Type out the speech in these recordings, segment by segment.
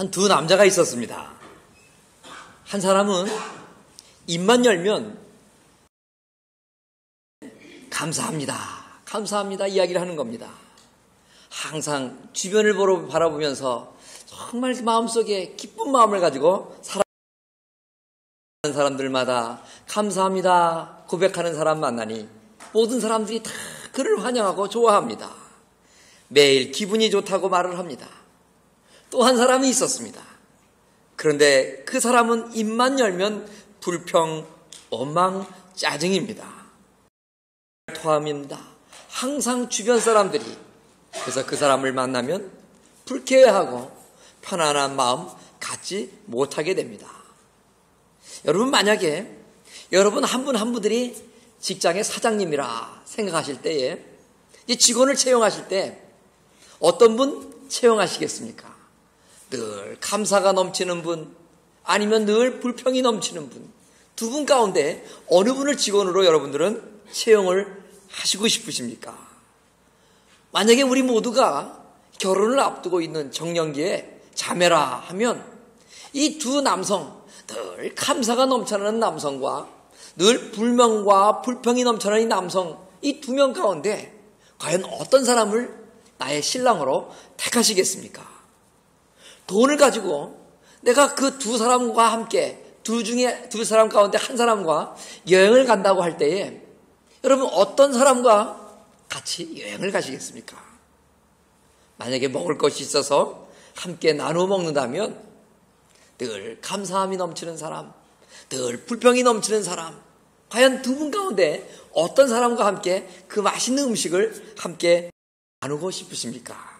두 남자가 있었습니다. 한 사람은 입만 열면 감사합니다, 감사합니다 이야기를 하는 겁니다. 항상 주변을 바라보면서 정말 마음속에 기쁜 마음을 가지고 살아가는 사람들마다 감사합니다 고백하는 사람 만나니 모든 사람들이 다 그를 환영하고 좋아합니다. 매일 기분이 좋다고 말을 합니다. 또 한 사람이 있었습니다. 그런데 그 사람은 입만 열면 불평, 원망, 짜증입니다. 토함입니다. 항상 주변 사람들이 그래서 그 사람을 만나면 불쾌해하고 편안한 마음 갖지 못하게 됩니다. 여러분, 만약에 여러분 한 분 한 분들이 직장의 사장님이라 생각하실 때에 직원을 채용하실 때 어떤 분 채용하시겠습니까? 늘 감사가 넘치는 분, 아니면 늘 불평이 넘치는 분, 두 분 가운데 어느 분을 직원으로 여러분들은 채용을 하시고 싶으십니까? 만약에 우리 모두가 결혼을 앞두고 있는 정년기에 자매라 하면 이 두 남성, 늘 감사가 넘쳐나는 남성과 늘 불명과 불평이 넘쳐나는 이 남성, 이 두 명 가운데 과연 어떤 사람을 나의 신랑으로 택하시겠습니까? 돈을 가지고 내가 그 두 사람과 함께 두 사람 가운데 한 사람과 여행을 간다고 할 때에 여러분 어떤 사람과 같이 여행을 가시겠습니까? 만약에 먹을 것이 있어서 함께 나누어 먹는다면 늘 감사함이 넘치는 사람, 늘 불평이 넘치는 사람, 과연 두 분 가운데 어떤 사람과 함께 그 맛있는 음식을 함께 나누고 싶으십니까?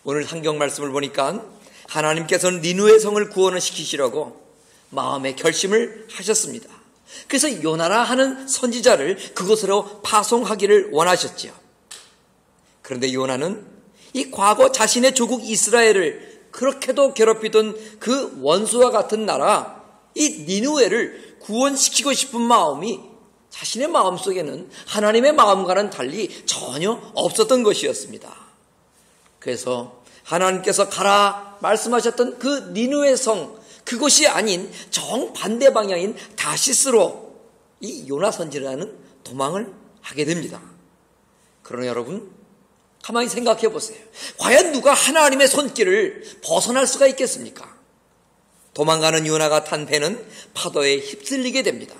오늘 성경 말씀을 보니까 하나님께서는 니느웨 성을 구원을 시키시려고 마음의 결심을 하셨습니다. 그래서 요나라 하는 선지자를 그곳으로 파송하기를 원하셨지요. 그런데 요나는 이 과거 자신의 조국 이스라엘을 그렇게도 괴롭히던 그 원수와 같은 나라 이 니느웨를 구원시키고 싶은 마음이 자신의 마음속에는 하나님의 마음과는 달리 전혀 없었던 것이었습니다. 그래서 하나님께서 가라 말씀하셨던 그 니느웨 성, 그곳이 아닌 정반대 방향인 다시스로 이 요나 선지자는 도망을 하게 됩니다. 그러나 여러분, 가만히 생각해 보세요. 과연 누가 하나님의 손길을 벗어날 수가 있겠습니까? 도망가는 요나가 탄 배는 파도에 휩쓸리게 됩니다.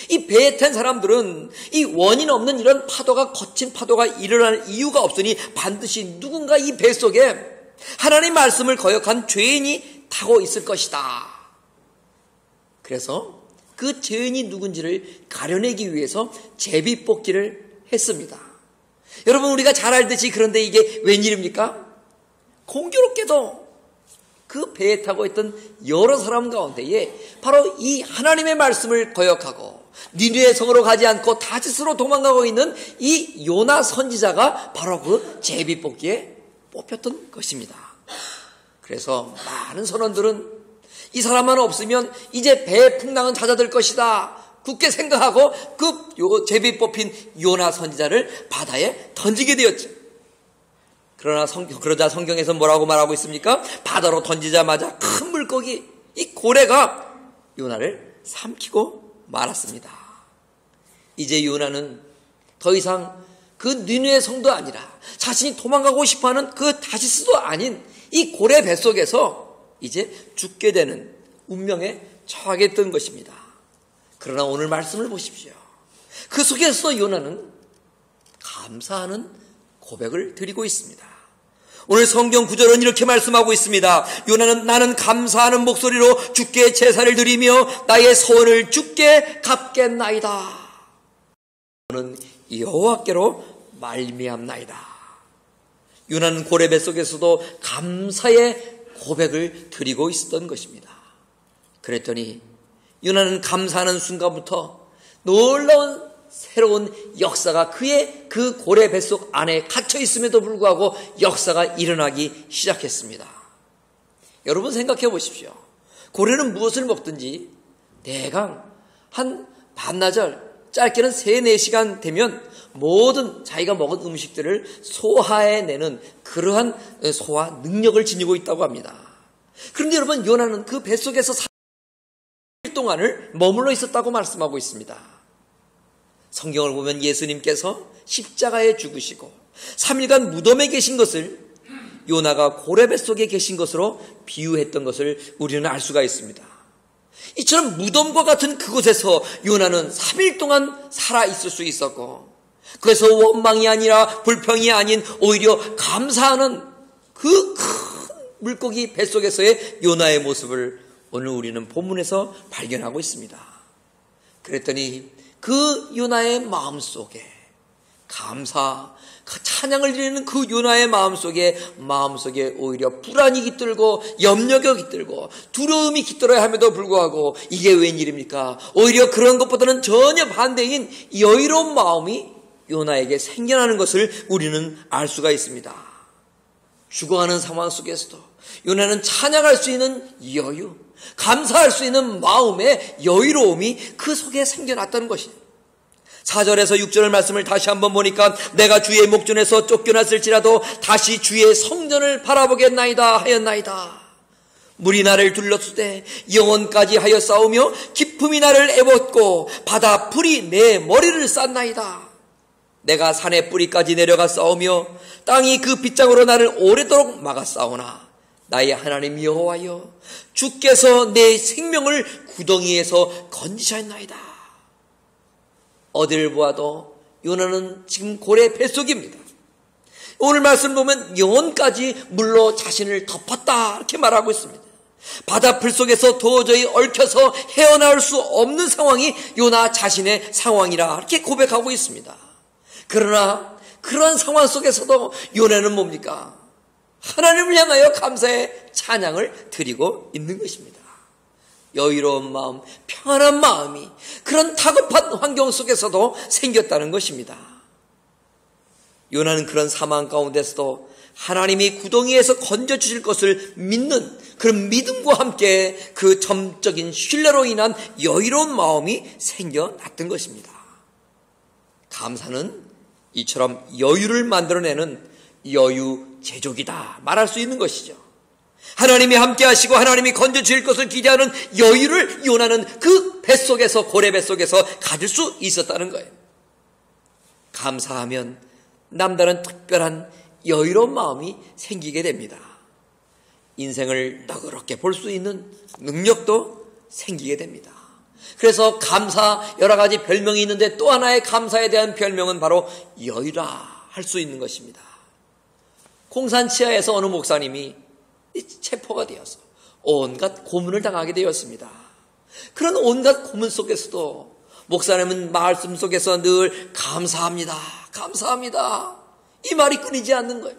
이 배에 탄 사람들은 이 원인 없는 이런 파도가, 거친 파도가 일어날 이유가 없으니 반드시 누군가 이 배 속에 하나님 말씀을 거역한 죄인이 타고 있을 것이다. 그래서 그 죄인이 누군지를 가려내기 위해서 제비뽑기를 했습니다. 여러분, 우리가 잘 알듯이 그런데 이게 웬일입니까? 공교롭게도 그 배에 타고 있던 여러 사람 가운데에 바로 이 하나님의 말씀을 거역하고 니느웨 성으로 가지 않고 다시스로 도망가고 있는 이 요나 선지자가 바로 그 제비뽑기에 뽑혔던 것입니다. 그래서 많은 선원들은 이 사람만 없으면 이제 배의 풍랑은 잦아들 것이다 굳게 생각하고 그 제비 뽑힌 요나 선지자를 바다에 던지게 되었죠. 그러자 성경에서 뭐라고 말하고 있습니까? 바다로 던지자마자 큰 물고기, 이 고래가 요나를 삼키고 말았습니다. 이제 요나는 더 이상 그 니느웨 성도 아니라 자신이 도망가고 싶어하는 그 다시스도 아닌 이 고래 뱃속에서 이제 죽게 되는 운명에 처하게 됐던 것입니다. 그러나 오늘 말씀을 보십시오. 그 속에서 요나는 감사하는 고백을 드리고 있습니다. 오늘 성경 구절은 이렇게 말씀하고 있습니다. 요나는 나는 감사하는 목소리로 주께 제사를 드리며 나의 소원을 주께 갚겠나이다. 저는 여호와께로 말미암나이다. 요나는 고래 뱃속에서도 감사의 고백을 드리고 있었던 것입니다. 그랬더니 요나는 감사하는 순간부터 놀라운 새로운 역사가 그의 그 고래 뱃속 안에 갇혀 있음에도 불구하고 역사가 일어나기 시작했습니다. 여러분 생각해 보십시오. 고래는 무엇을 먹든지 대강 한 반나절 짧게는 3-4시간 되면 모든 자기가 먹은 음식들을 소화해내는 그러한 소화 능력을 지니고 있다고 합니다. 그런데 여러분, 요나는 그 뱃속에서 3일 동안을 머물러 있었다고 말씀하고 있습니다. 성경을 보면 예수님께서 십자가에 죽으시고 3일간 무덤에 계신 것을 요나가 고래 뱃속에 계신 것으로 비유했던 것을 우리는 알 수가 있습니다. 이처럼 무덤과 같은 그곳에서 요나는 3일 동안 살아있을 수 있었고, 그래서 원망이 아니라 불평이 아닌 오히려 감사하는 그 큰 물고기 뱃속에서의 요나의 모습을 오늘 우리는 본문에서 발견하고 있습니다. 그랬더니 그 요나의 마음속에 감사, 찬양을 드리는 그 요나의 마음속에 오히려 불안이 깃들고 염려가 깃들고 두려움이 깃들어야 함에도 불구하고 이게 웬일입니까? 오히려 그런 것보다는 전혀 반대인 여유로운 마음이 요나에게 생겨나는 것을 우리는 알 수가 있습니다. 죽어가는 상황 속에서도 요나는 찬양할 수 있는 여유, 감사할 수 있는 마음의 여유로움이 그 속에 생겨났다는 것이죠. 4절에서 6절 말씀을 다시 한번 보니까 내가 주의 목전에서 쫓겨났을지라도 다시 주의 성전을 바라보겠나이다 하였나이다. 물이 나를 둘렀으되 영혼까지 하여 싸우며 기품이 나를 애웠고 바다 풀이 내 머리를 쌌나이다. 내가 산의 뿌리까지 내려가 싸우며 땅이 그 빗장으로 나를 오래도록 막아 싸우나 나의 하나님 여호와여, 주께서 내 생명을 구덩이에서 건지셨나이다. 어디를 보아도 요나는 지금 고래 뱃속입니다. 오늘 말씀 보면 영혼까지 물로 자신을 덮었다 이렇게 말하고 있습니다. 바다풀 속에서 도저히 얽혀서 헤어나올 수 없는 상황이 요나 자신의 상황이라 이렇게 고백하고 있습니다. 그러나 그러한 상황 속에서도 요나는 뭡니까? 하나님을 향하여 감사의 찬양을 드리고 있는 것입니다. 여유로운 마음, 평안한 마음이 그런 다급한 환경 속에서도 생겼다는 것입니다. 요나는 그런 상황 가운데서도 하나님이 구덩이에서 건져주실 것을 믿는 그런 믿음과 함께 그 점적인 신뢰로 인한 여유로운 마음이 생겨났던 것입니다. 감사는 이처럼 여유를 만들어내는 여유 제조기다 말할 수 있는 것이죠. 하나님이 함께 하시고 하나님이 건져주실 것을 기대하는 여유를 요나는 그 뱃속에서, 고래 뱃속에서 가질 수 있었다는 거예요. 감사하면 남다른 특별한 여유로운 마음이 생기게 됩니다. 인생을 너그럽게 볼 수 있는 능력도 생기게 됩니다. 그래서 감사, 여러 가지 별명이 있는데 또 하나의 감사에 대한 별명은 바로 여유라 할 수 있는 것입니다. 공산치하에서 어느 목사님이 체포가 되어서 온갖 고문을 당하게 되었습니다. 그런 온갖 고문 속에서도 목사님은 말씀 속에서 늘 감사합니다, 감사합니다 이 말이 끊이지 않는 거예요.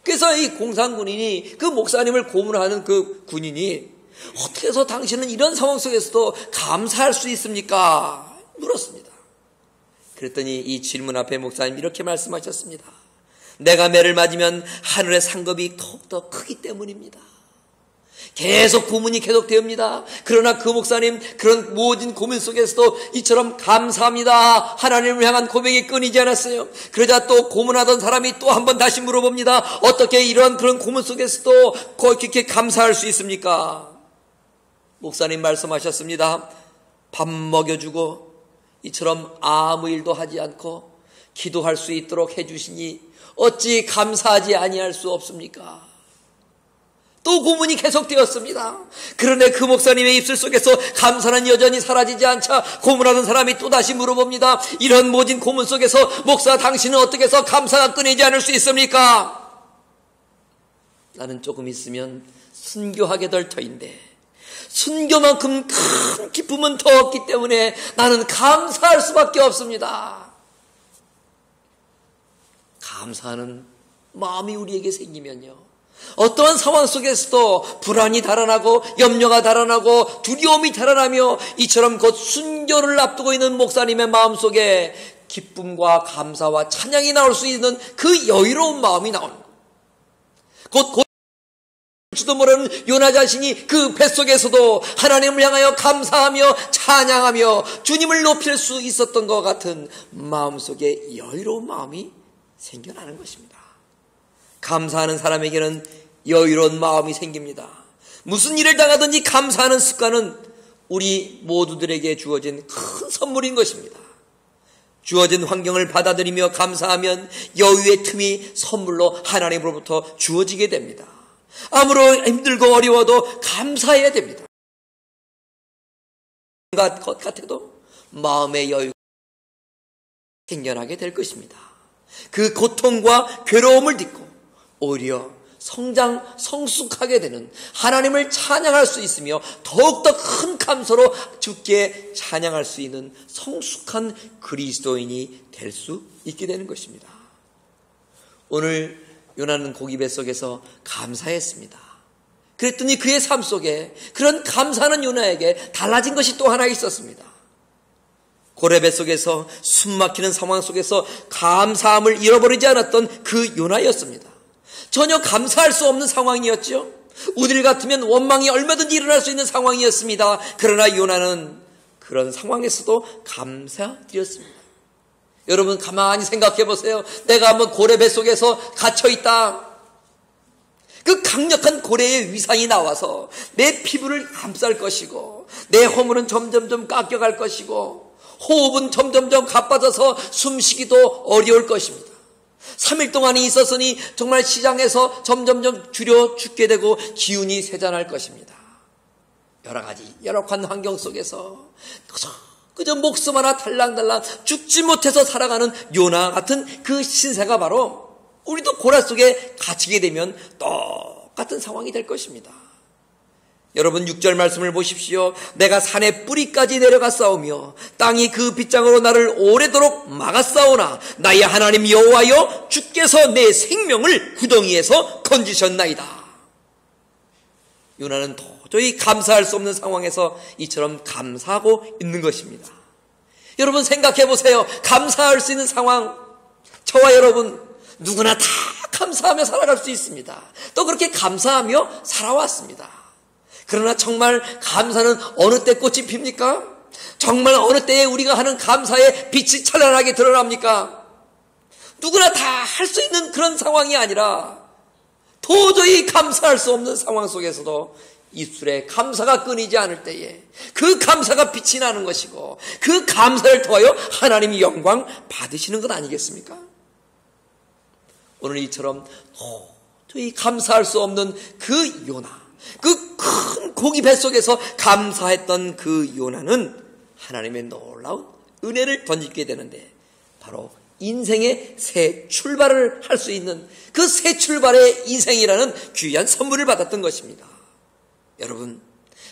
그래서 이 공산군인이 그 목사님을 고문하는 그 군인이 어떻게 해서 당신은 이런 상황 속에서도 감사할 수 있습니까? 물었습니다. 그랬더니 이 질문 앞에 목사님이 이렇게 말씀하셨습니다. 내가 매를 맞으면 하늘의 상급이 더욱더 크기 때문입니다. 계속 고문이 계속됩니다. 그러나 그 목사님 그런 모든 고민 속에서도 이처럼 감사합니다 하나님을 향한 고백이 끊이지 않았어요. 그러자 또 고문하던 사람이 또 한 번 다시 물어봅니다. 어떻게 이런 그런 고문 속에서도 그렇게 감사할 수 있습니까? 목사님 말씀하셨습니다. 밥 먹여주고 이처럼 아무 일도 하지 않고 기도할 수 있도록 해주시니 어찌 감사하지 아니할 수 없습니까? 또 고문이 계속되었습니다. 그런데 그 목사님의 입술 속에서 감사는 여전히 사라지지 않자 고문하던 사람이 또다시 물어봅니다. 이런 모진 고문 속에서 목사 당신은 어떻게 해서 감사가 끊이지 않을 수 있습니까? 나는 조금 있으면 순교하게 될 터인데 순교만큼 큰 기쁨은 더 없기 때문에 나는 감사할 수밖에 없습니다. 감사하는 마음이 우리에게 생기면요, 어떠한 상황 속에서도 불안이 달아나고 염려가 달아나고 두려움이 달아나며 이처럼 곧 순교를 앞두고 있는 목사님의 마음속에 기쁨과 감사와 찬양이 나올 수 있는 그 여유로운 마음이 나오는 것. 곧 줄지도 모르는 요나 자신이 그 뱃속에서도 하나님을 향하여 감사하며 찬양하며 주님을 높일 수 있었던 것 같은 마음속에 여유로운 마음이 생겨나는 것입니다. 감사하는 사람에게는 여유로운 마음이 생깁니다. 무슨 일을 당하든지 감사하는 습관은 우리 모두들에게 주어진 큰 선물인 것입니다. 주어진 환경을 받아들이며 감사하면 여유의 틈이 선물로 하나님으로부터 주어지게 됩니다. 아무런 힘들고 어려워도 감사해야 됩니다. 것 같아도 마음의 여유가 생겨나게 될 것입니다. 그 고통과 괴로움을 딛고 오히려 성숙하게 되는 하나님을 찬양할 수 있으며 더욱더 큰 감사로 주께 찬양할 수 있는 성숙한 그리스도인이 될 수 있게 되는 것입니다. 오늘 요나는 고기 뱃속에서 감사했습니다. 그랬더니 그의 삶 속에 그런 감사하는 요나에게 달라진 것이 또 하나 있었습니다. 고래 뱃속에서 숨막히는 상황 속에서 감사함을 잃어버리지 않았던 그 요나였습니다. 전혀 감사할 수 없는 상황이었죠. 우리를 같으면 원망이 얼마든지 일어날 수 있는 상황이었습니다. 그러나 요나는 그런 상황에서도 감사드렸습니다. 여러분 가만히 생각해 보세요. 내가 한번 고래 뱃속에서 갇혀있다. 그 강력한 고래의 위상이 나와서 내 피부를 감쌀 것이고 내 허물은 점점점 깎여갈 것이고 호흡은 점점점 가빠져서 숨쉬기도 어려울 것입니다. 3일 동안이 있었으니 정말 시장에서 점점점 줄여 죽게 되고 기운이 쇠잔할 것입니다. 여러 가지 열악한 환경 속에서 그저 목숨 하나 달랑달랑 죽지 못해서 살아가는 요나 같은 그 신세가 바로 우리도 고라 속에 갇히게 되면 똑같은 상황이 될 것입니다. 여러분 6절 말씀을 보십시오. 내가 산의 뿌리까지 내려갔사오며 땅이 그 빗장으로 나를 오래도록 막았사오나 나의 하나님 여호와여 주께서 내 생명을 구덩이에서 건지셨나이다. 요나는 도저히 감사할 수 없는 상황에서 이처럼 감사하고 있는 것입니다. 여러분 생각해 보세요. 감사할 수 있는 상황, 저와 여러분 누구나 다 감사하며 살아갈 수 있습니다. 또 그렇게 감사하며 살아왔습니다. 그러나 정말 감사는 어느 때 꽃이 핍니까? 정말 어느 때에 우리가 하는 감사의 빛이 찬란하게 드러납니까? 누구나 다 할 수 있는 그런 상황이 아니라 도저히 감사할 수 없는 상황 속에서도 입술에 감사가 끊이지 않을 때에 그 감사가 빛이 나는 것이고 그 감사를 통하여 하나님이 영광 받으시는 것 아니겠습니까? 오늘 이처럼 도저히 감사할 수 없는 그 요나, 그 큰 고기 뱃속에서 감사했던 그 요나는 하나님의 놀라운 은혜를 던지게 되는데 바로 인생의 새 출발을 할 수 있는 그 새 출발의 인생이라는 귀한 선물을 받았던 것입니다. 여러분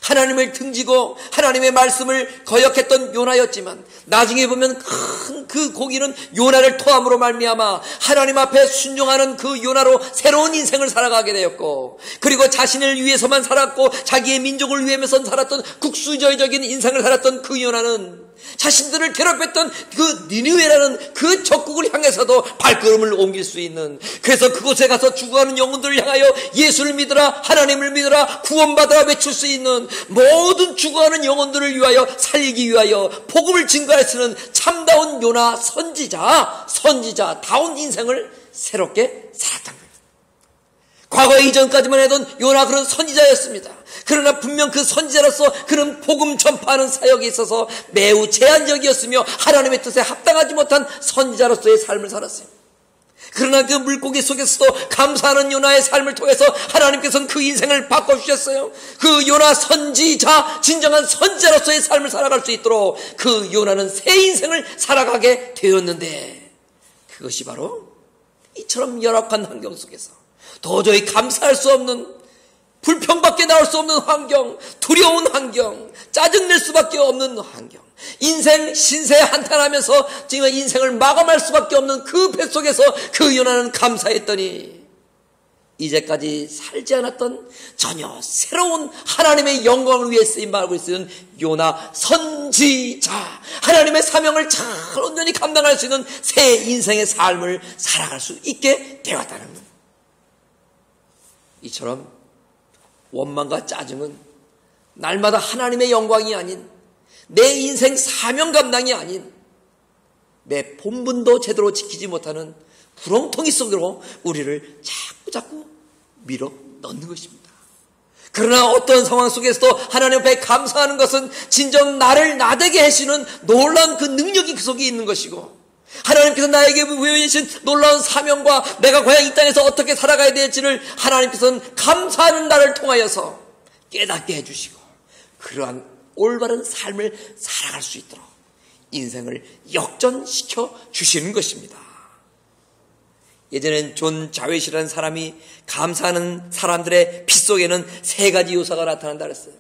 하나님을 등지고 하나님의 말씀을 거역했던 요나였지만 나중에 보면 큰 그 고기는 요나를 토함으로 말미암아 하나님 앞에 순종하는 그 요나로 새로운 인생을 살아가게 되었고 그리고 자신을 위해서만 살았고 자기의 민족을 위해서만 살았던 국수저적인 인생을 살았던 그 요나는 자신들을 괴롭혔던 그 니느웨라는 그 적국을 향해서도 발걸음을 옮길 수 있는, 그래서 그곳에 가서 죽어가는 영혼들을 향하여 예수를 믿으라, 하나님을 믿으라, 구원받으라 외칠 수 있는, 모든 죽어가는 영혼들을 위하여 살리기 위하여 복음을 증거할 수 있는 참다운 요나 선지자다운 인생을 새롭게 살았던 거예요. 과거 이전까지만 해도 요나 그런 선지자였습니다. 그러나 분명 그 선지자로서 그는 복음 전파하는 사역에 있어서 매우 제한적이었으며 하나님의 뜻에 합당하지 못한 선지자로서의 삶을 살았어요. 그러나 그 물고기 속에서도 감사하는 요나의 삶을 통해서 하나님께서는 그 인생을 바꿔주셨어요. 그 요나 선지자, 진정한 선지자로서의 삶을 살아갈 수 있도록 그 요나는 새 인생을 살아가게 되었는데, 그것이 바로 이처럼 열악한 환경 속에서 도저히 감사할 수 없는, 불평밖에 나올 수 없는 환경, 두려운 환경, 짜증낼 수밖에 없는 환경, 인생 신세에 한탄하면서 지금 인생을 마감할 수밖에 없는 그 뱃속에서 그 요나는 감사했더니 이제까지 살지 않았던 전혀 새로운 하나님의 영광을 위해 쓰임받고 있는 요나 선지자, 하나님의 사명을 잘 온전히 감당할 수 있는 새 인생의 삶을 살아갈 수 있게 되었다는 것. 이처럼 원망과 짜증은 날마다 하나님의 영광이 아닌, 내 인생 사명 감당이 아닌, 내 본분도 제대로 지키지 못하는 구렁텅이 속으로 우리를 자꾸 밀어 넣는 것입니다. 그러나 어떤 상황 속에서도 하나님 앞에 감사하는 것은 진정 나를 나되게 하시는 놀라운 그 능력이 그 속에 있는 것이고, 하나님께서 나에게 부여주신 놀라운 사명과 내가 과연 이 땅에서 어떻게 살아가야 될지를 하나님께서는 감사하는 나를 통하여서 깨닫게 해주시고, 그러한 올바른 삶을 살아갈 수 있도록 인생을 역전시켜 주시는 것입니다. 예전엔 존 자웨시라는 사람이 감사하는 사람들의 피 속에는 세 가지 요소가 나타난다 그랬어요.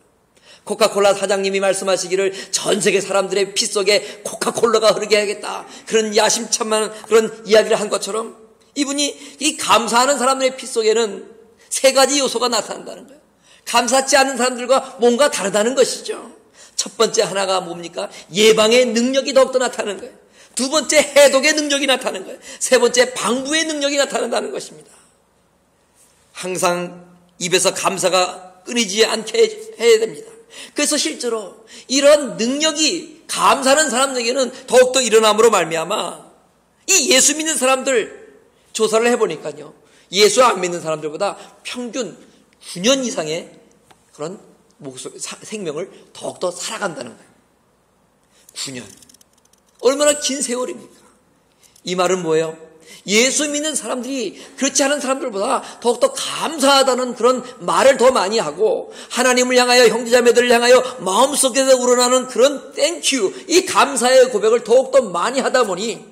코카콜라 사장님이 말씀하시기를 전 세계 사람들의 피 속에 코카콜라가 흐르게 해야겠다, 그런 야심찬만 그런 이야기를 한 것처럼, 이분이 이 감사하는 사람들의 피 속에는 세 가지 요소가 나타난다는 거예요. 감사치 않는 사람들과 뭔가 다르다는 것이죠. 첫 번째 하나가 뭡니까? 예방의 능력이 더욱더 나타나는 거예요. 두 번째 해독의 능력이 나타나는 거예요. 세 번째 방부의 능력이 나타난다는 것입니다. 항상 입에서 감사가 끊이지 않게 해야 됩니다. 그래서 실제로 이런 능력이 감사하는 사람에게는 더욱더 일어남으로 말미암아 이 예수 믿는 사람들 조사를 해보니까요, 예수 안 믿는 사람들보다 평균 9년 이상의 그런 생명을 더욱더 살아간다는 거예요. 9년. 얼마나 긴 세월입니까? 이 말은 뭐예요? 예수 믿는 사람들이 그렇지 않은 사람들보다 더욱더 감사하다는 그런 말을 더 많이 하고, 하나님을 향하여, 형제자매들을 향하여 마음속에서 우러나는 그런 땡큐, 이 감사의 고백을 더욱더 많이 하다 보니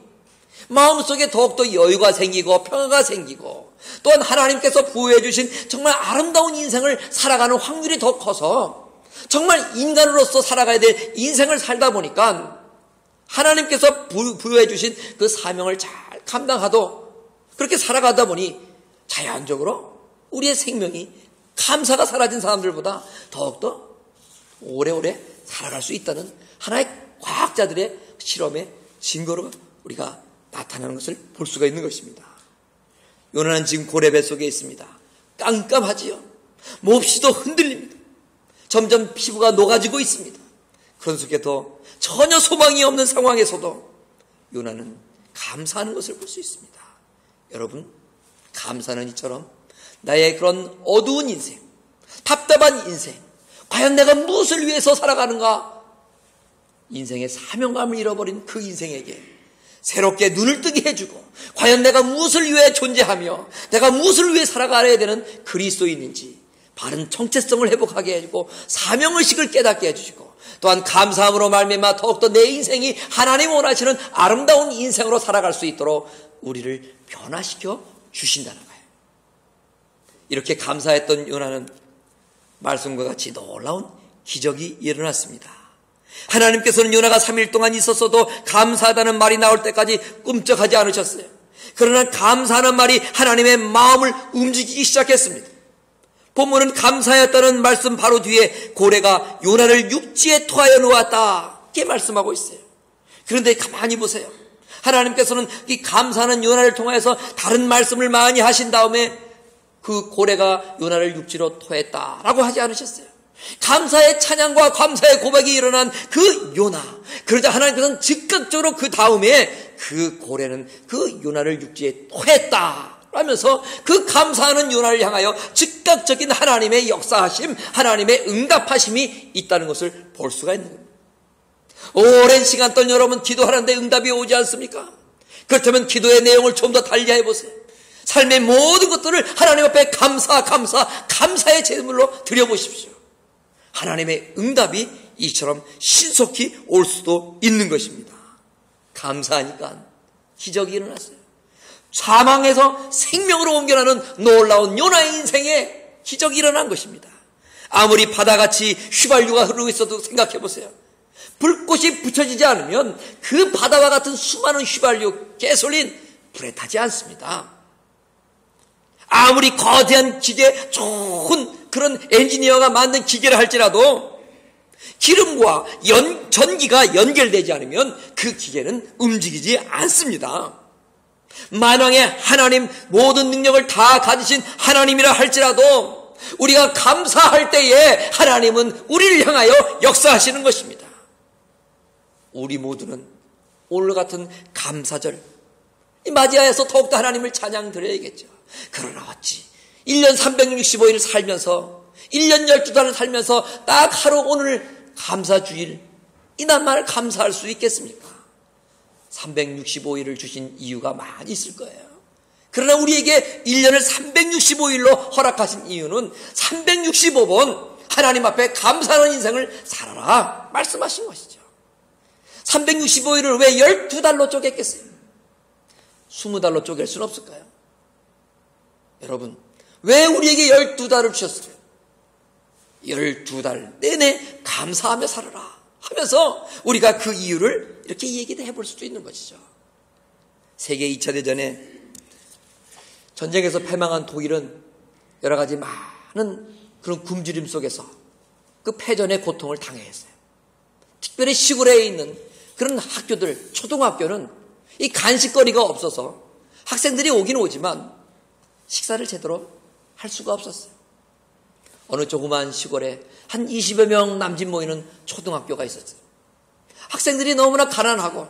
마음속에 더욱더 여유가 생기고 평화가 생기고, 또한 하나님께서 부여해 주신 정말 아름다운 인생을 살아가는 확률이 더 커서 정말 인간으로서 살아가야 될 인생을 살다 보니까 하나님께서 부여해 주신 그 사명을 잘 감당하도 그렇게 살아가다 보니 자연적으로 우리의 생명이 감사가 사라진 사람들보다 더욱더 오래오래 살아갈 수 있다는 하나의 과학자들의 실험의 증거로 우리가 나타나는 것을 볼 수가 있는 것입니다. 요나는 지금 고레 속에 있습니다. 깜깜하지요. 몹시도 흔들립니다. 점점 피부가 녹아지고 있습니다. 그런 속에도 전혀 소망이 없는 상황에서도 요나는 감사하는 것을 볼 수 있습니다. 여러분, 감사는 이처럼 나의 그런 어두운 인생, 답답한 인생, 과연 내가 무엇을 위해서 살아가는가, 인생의 사명감을 잃어버린 그 인생에게 새롭게 눈을 뜨게 해주고, 과연 내가 무엇을 위해 존재하며 내가 무엇을 위해 살아가야 되는 그리스도인인지 바른 정체성을 회복하게 해주고 사명의식을 깨닫게 해주시고, 또한 감사함으로 말미암아 더욱더 내 인생이 하나님 원하시는 아름다운 인생으로 살아갈 수 있도록 우리를 변화시켜 주신다는 거예요. 이렇게 감사했던 요나는 말씀과 같이 놀라운 기적이 일어났습니다. 하나님께서는 요나가 3일 동안 있었어도 감사하다는 말이 나올 때까지 꿈쩍하지 않으셨어요. 그러나 감사하는 말이 하나님의 마음을 움직이기 시작했습니다. 본문은 감사했다는 말씀 바로 뒤에 고래가 요나를 육지에 토하여 놓았다, 이렇게 말씀하고 있어요. 그런데 가만히 보세요. 하나님께서는 이 감사하는 요나를 통해서 다른 말씀을 많이 하신 다음에 그 고래가 요나를 육지로 토했다라고 하지 않으셨어요. 감사의 찬양과 감사의 고백이 일어난 그 요나, 그러자 하나님께서는 즉각적으로 그 다음에 그 고래는 그 요나를 육지에 토했다 하면서 그 감사하는 요나를 향하여 즉각적인 하나님의 역사하심, 하나님의 응답하심이 있다는 것을 볼 수가 있는 겁니다. 오랜 시간 동안 여러분 기도하는데 응답이 오지 않습니까? 그렇다면 기도의 내용을 좀 더 달리해 보세요. 삶의 모든 것들을 하나님 앞에 감사의 제물로 드려보십시오. 하나님의 응답이 이처럼 신속히 올 수도 있는 것입니다. 감사하니까 기적이 일어났어요. 사망에서 생명으로 옮겨나는 놀라운 요나의 인생에 기적이 일어난 것입니다. 아무리 바다같이 휘발유가 흐르고 있어도 생각해 보세요. 불꽃이 붙여지지 않으면 그 바다와 같은 수많은 휘발유, 가솔린 불에 타지 않습니다. 아무리 거대한 기계, 좋은 그런 엔지니어가 만든 기계를 할지라도 기름과 전기가 연결되지 않으면 그 기계는 움직이지 않습니다. 만왕의 하나님, 모든 능력을 다 가지신 하나님이라 할지라도 우리가 감사할 때에 하나님은 우리를 향하여 역사하시는 것입니다. 우리 모두는 오늘 같은 감사절 맞이하여서 더욱더 하나님을 찬양 드려야겠죠. 그러나 어찌 1년 365일을 살면서 1년 12달을 살면서 딱 하루 오늘 감사주일 이날만 감사할 수 있겠습니까? 365일을 주신 이유가 많이 있을 거예요. 그러나 우리에게 1년을 365일로 허락하신 이유는 365번 하나님 앞에 감사하는 인생을 살아라 말씀하신 것이죠. 365일을 왜 12달로 쪼갰겠어요? 20달로 쪼갤 수는 없을까요? 여러분, 왜 우리에게 12달을 주셨어요? 12달 내내 감사하며 살아라 하면서 우리가 그 이유를 이렇게 얘기도 해볼 수도 있는 것이죠. 세계 2차 대전에 전쟁에서 패망한 독일은 여러 가지 많은 그런 굶주림 속에서 그 패전의 고통을 당해야 했어요. 특별히 시골에 있는 그런 학교들, 초등학교는 이 간식거리가 없어서 학생들이 오긴 오지만 식사를 제대로 할 수가 없었어요. 어느 조그만 시골에 한 20여 명 남짓 모이는 초등학교가 있었어요. 학생들이 너무나 가난하고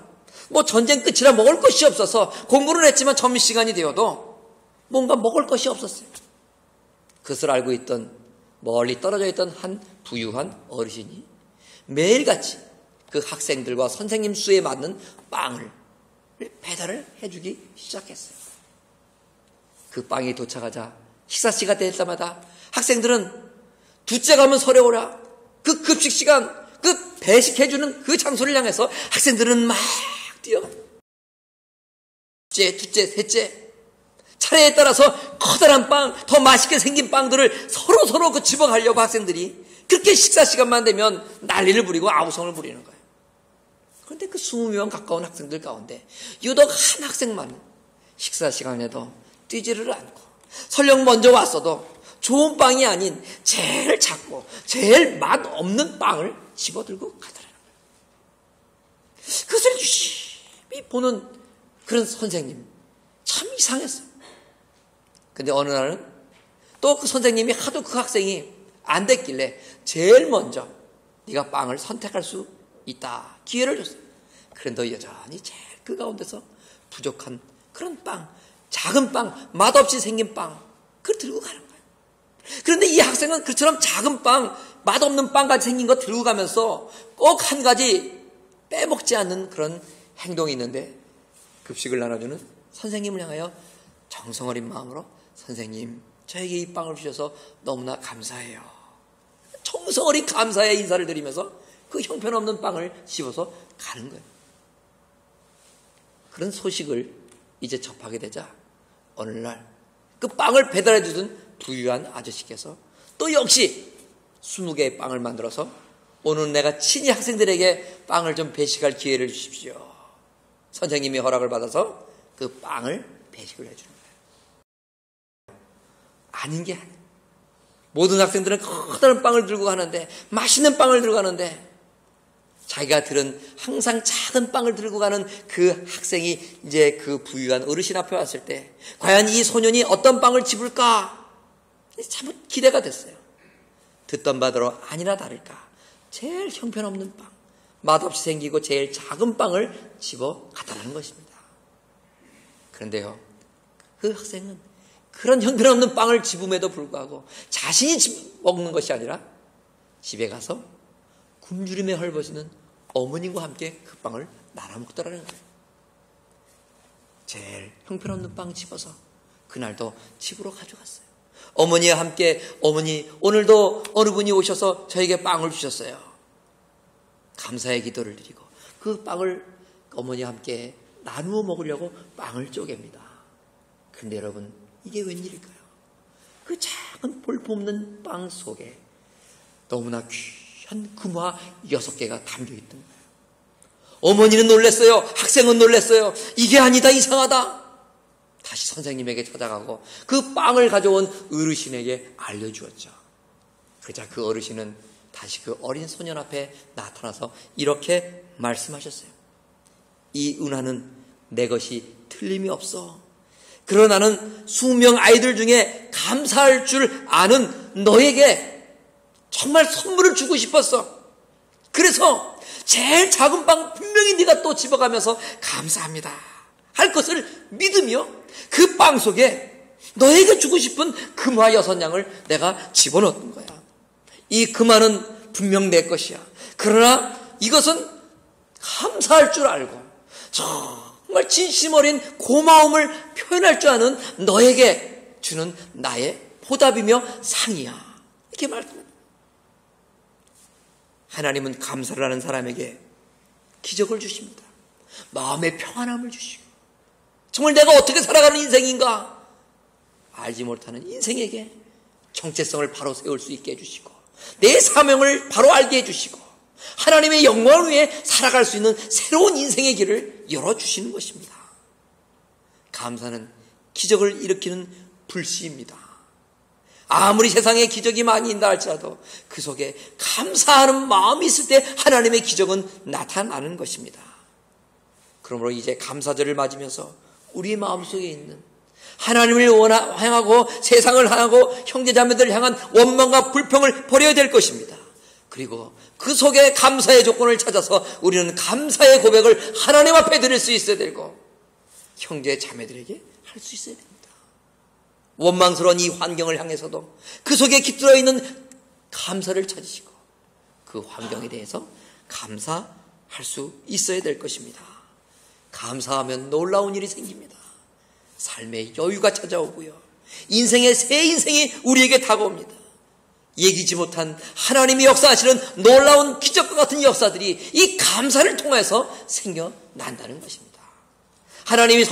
뭐 전쟁 끝이라 먹을 것이 없어서 공부를 했지만 점심시간이 되어도 뭔가 먹을 것이 없었어요. 그것을 알고 있던 멀리 떨어져 있던 한 부유한 어르신이 매일같이 그 학생들과 선생님 수에 맞는 빵을 배달을 해주기 시작했어요. 그 빵이 도착하자 식사시간 될 때마다 학생들은 둘째 가면 서려오라 그 급식 시간 그 배식해주는 그 장소를 향해서 학생들은 막 뛰어가요. 둘째, 셋째 차례에 따라서 커다란 빵, 더 맛있게 생긴 빵들을 서로 그 집어가려고 학생들이 그렇게 식사 시간만 되면 난리를 부리고 아우성을 부리는 거예요. 그런데 그 20명 가까운 학생들 가운데 유독 한 학생만 식사 시간에도 뛰지를 않고 설령 먼저 왔어도 좋은 빵이 아닌 제일 작고 제일 맛없는 빵을 집어들고 가더라는 거예요. 그것을 유심히 보는 그런 선생님 참 이상했어요. 근데 어느 날은 또 그 선생님이 하도 그 학생이 안 됐길래 제일 먼저 네가 빵을 선택할 수 있다 기회를 줬어요. 그런데 여전히 제일 그 가운데서 부족한 그런 빵, 작은 빵, 맛없이 생긴 빵 그걸 들고 가는 거예요. 그런데 이 학생은 그처럼 작은 빵, 맛없는 빵같이 생긴 거 들고 가면서 꼭 한 가지 빼먹지 않는 그런 행동이 있는데 급식을 나눠주는 선생님을 향하여 정성어린 마음으로 선생님, 저에게 이 빵을 주셔서 너무나 감사해요. 정성어린 감사의 인사를 드리면서 그 형편없는 빵을 집어서 가는 거예요. 그런 소식을 이제 접하게 되자 어느 날 그 빵을 배달해 주던 부유한 아저씨께서 또 역시 20개의 빵을 만들어서 오늘 내가 친히 학생들에게 빵을 좀 배식할 기회를 주십시오. 선생님이 허락을 받아서 그 빵을 배식을 해주는 거예요. 아닌 게 아니에요. 모든 학생들은 커다란 빵을 들고 가는데 맛있는 빵을 들고 가는데 자기가 들은 항상 작은 빵을 들고 가는 그 학생이 이제 그 부유한 어르신 앞에 왔을 때 과연 이 소년이 어떤 빵을 집을까? 참 기대가 됐어요. 듣던 바대로 아니나 다를까 제일 형편없는 빵, 맛없이 생기고 제일 작은 빵을 집어 가다라는 것입니다. 그런데요, 그 학생은 그런 형편없는 빵을 집음에도 불구하고 자신이 먹는 것이 아니라 집에 가서 굶주림에 헐벗이는 어머님과 함께 그 빵을 나눠 먹더라는 거예요. 제일 형편없는 빵 집어서 그날도 집으로 가져갔어요. 어머니와 함께 어머니 오늘도 어느 분이 오셔서 저에게 빵을 주셨어요. 감사의 기도를 드리고 그 빵을 어머니와 함께 나누어 먹으려고 빵을 쪼갭니다. 그런데 여러분 이게 웬일일까요? 그 작은 볼품없는 빵 속에 너무나 귀한 금화 6개가 담겨있던 거예요. 어머니는 놀랐어요. 학생은 놀랐어요. 이게 아니다, 이상하다. 다시 선생님에게 찾아가고 그 빵을 가져온 어르신에게 알려주었죠. 그러자 그 어르신은 다시 그 어린 소년 앞에 나타나서 이렇게 말씀하셨어요. 이 은하는 내 것이 틀림이 없어. 그러나 나는 수명 아이들 중에 감사할 줄 아는 너에게 정말 선물을 주고 싶었어. 그래서 제일 작은 빵 분명히 네가 또 집어가면서 감사합니다 할 것을 믿으며 그 빵 속에 너에게 주고 싶은 금화 6양을 내가 집어넣은 거야. 이 금화는 분명 내 것이야. 그러나 이것은 감사할 줄 알고 정말 진심 어린 고마움을 표현할 줄 아는 너에게 주는 나의 보답이며 상이야. 이렇게 말합니다. 하나님은 감사를 하는 사람에게 기적을 주십니다. 마음의 평안함을 주시고 정말 내가 어떻게 살아가는 인생인가 알지 못하는 인생에게 정체성을 바로 세울 수 있게 해주시고 내 사명을 바로 알게 해주시고 하나님의 영광을 위해 살아갈 수 있는 새로운 인생의 길을 열어주시는 것입니다. 감사는 기적을 일으키는 불씨입니다. 아무리 세상에 기적이 많이 있다 할지라도 그 속에 감사하는 마음이 있을 때 하나님의 기적은 나타나는 것입니다. 그러므로 이제 감사절을 맞으면서 우리 마음속에 있는 하나님을 향하고 세상을 향하고 형제자매들을 향한 원망과 불평을 버려야 될 것입니다. 그리고 그 속에 감사의 조건을 찾아서 우리는 감사의 고백을 하나님 앞에 드릴 수 있어야 되고 형제 자매들에게 할 수 있어야 됩니다. 원망스러운 이 환경을 향해서도 그 속에 깃들어 있는 감사를 찾으시고 그 환경에 대해서 감사할 수 있어야 될 것입니다. 감사하면 놀라운 일이 생깁니다. 삶의 여유가 찾아오고요. 인생의 새 인생이 우리에게 다가옵니다. 예기치 못한 하나님이 역사하시는 놀라운 기적과 같은 역사들이 이 감사를 통해서 생겨난다는 것입니다. 하나님이